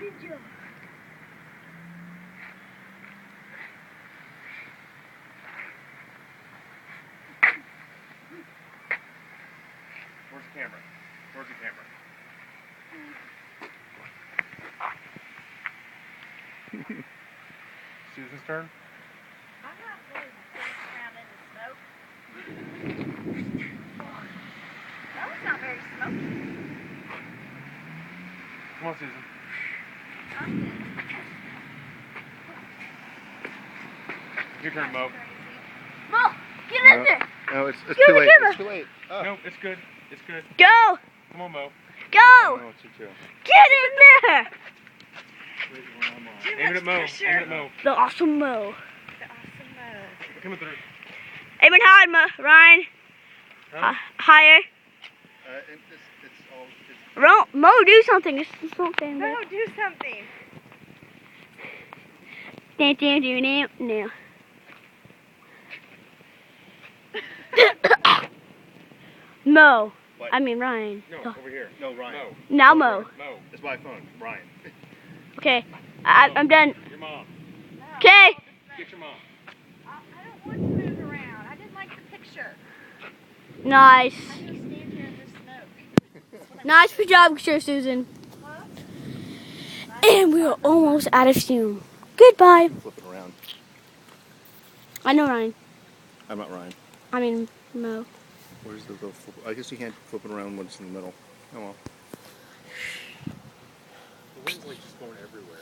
Where's the camera? Where's the camera? Susan's turn? I'm not really around in the smoke. That was not very smoky. Come on, Susan. Your turn, Mo. Mo, get in there. No, it's Give too me the late. camera. It's too late. Oh. No, it's good. It's good. Go. Come on, Mo. Go. Oh, it's you too. Get in there. Aim it at Mo. Aim it at Mo. The awesome Mo. The awesome mode. Coming through. Aiming high, Mo. Ryan. Huh? Higher. It's all. Mo, do something. It's something. Mo, do something. No. Mo. What? I mean Ryan. No, over here. No, Ryan. Mo. Now Mo. Mo. It's my phone, Ryan. Okay. I'm done. Your mom. Okay. Get your mom. I don't want to move around. I didn't like the picture. Nice. I'm going to stand here in the smoke. Nice job, Sir Susan. And we are almost out of steam. Goodbye. Flip it around. I know Ryan. I'm not Ryan. I mean Mo. Where's the flip? I guess you can't flip it around when it's in the middle. Oh well. The wind's like just going everywhere.